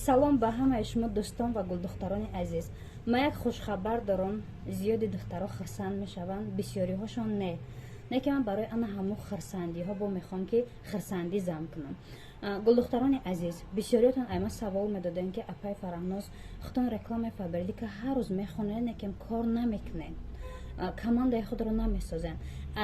салом ба ҳамаи шумо дӯстон ва гулдухтарони азиз. Ман як хушхабар дорам. Зиёди духтаро хирсанд мешаванд, бисёриҳошон не ки ман барои ана ҳамо хирсандиҳо бо мехоҳам ки хирсандӣ зам кунам. Гулдухтарони азиз, бисёриётон айма савол медодем ки апай Фараҳноз хутон рекламаи Фаберлика ҳар рӯз мехонед, некем кор намекунед, командаи худро намесозен.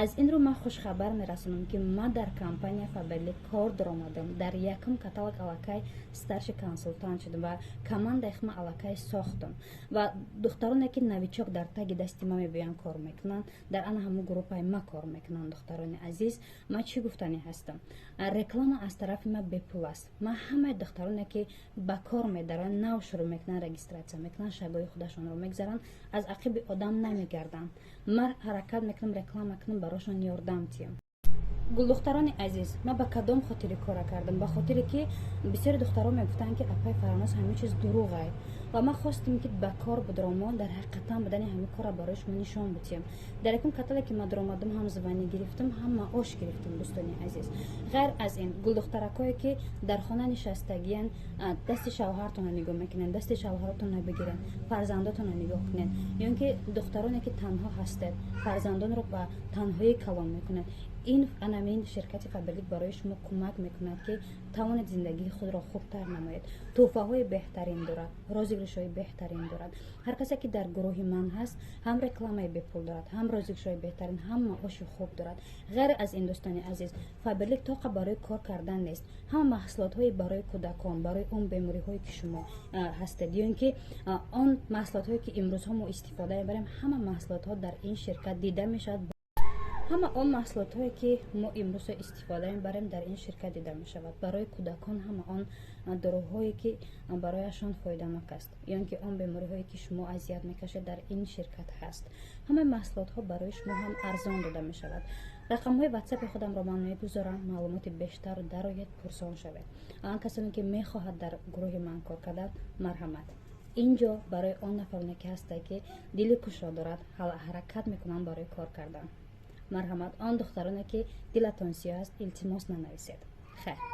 аз ин рӯ ман хушхабар мерасонам ки ман дар компания Фаберлик кор даромадам. Дар якум каталог аллакай старший консультант шудам ва командаи худро аллакай сохтам. Ва духтароне ки новичок дар таги дасти ма мебиёянд кор мекунанд, дар ана ҳамо группаи ма кор мекунанд. Духтарони азиз, ман чӣ гуфтанӣ ҳастам? Реклама аз тарафи ма бепул аст. Ман ҳамаи духтароне ки ба кор медаранд, нав шурӯъ мекунанд, регистратсия мекунанд, шабои худашонро мегзаранд, аз ақиби одам намегарданд. ман ҳаракат мекунам, реклама кунам, барошон ёрдам тиям. гулдухтарони азиз, ман ба кадом хотири кора кардам? Ба хотире ки бисёри духтаро мегуфтанд ки апай Фараҳноз ҳамин чиз дурӯғай ва ман хостем ки ба кор бидромо, дар ҳақиқатан будани ҳамин кора барои шумо нишон бутиям. Дар якум каталоге ки ман даромадам, ҳам звонӣ гирифтам, ҳам маош гирифтам. дӯстони азиз, ғайр аз ин, гулдухтаракое ки дар хона нишастагиян, дасти шавҳартонро нигоҳ мекунед, дасти шавҳаратонро бигиред, фарзандотонро нигоҳ кунед, ё ин ки духтароне ки танҳо ҳастед, фарзандонро ба танҳоӣ калон мекунед. ин анамин ширкати Фаберлик барои шумо кӯмак мекунад ки тавонед зиндагии худро хубтар намоед. тӯҳфаҳои беҳтарин дорад, розыгришҳои беҳтарин дорад. ҳар касе ки дар гурӯҳи ман ҳаст, ҳам рекламаи бепул дорад, ҳам розыгришҳои беҳтарин, ҳам маоши хуб дорад. ғайр аз ин, дӯстони азиз, Фаберлик тоқа барои кор кардан нест. ҳама маҳсулотҳои барои кӯдакон, барои он бемориҳое ки шумо ҳастед, ё ин ки он маҳсулотҳое ки имрӯзҳо мо истифода мебарем, ҳама маҳсулотҳо дар ин ширкат дида мешавад. ҳама он маҳсулотҳое ки мо имрӯз истифода мебарем дар ин ширкат дида мешавад. барои кӯдакон ҳама он доруҳое ки барояшон фоиданок аст, ё ин ки он бемориҳое ки шумо азият мекашед, дар ин ширкат ҳаст. ҳамаи маҳсулотҳо барои шумо ҳам арзон дода мешавад. рақамҳои ватсапи худамро ман мегузорам, маълумоти бештар дарояд пурсон шавед. он касоне ки мехоҳад дар гурӯҳи ман кор кардан, марҳамат. инҷо барои он нафароне ки ҳастанд ки дили кушро дорад, ҳаракат мекунанд барои кор кардан. марҳамат. он духтароне ки дилатон сиёҳ аст, илтимос нанависед. хайр.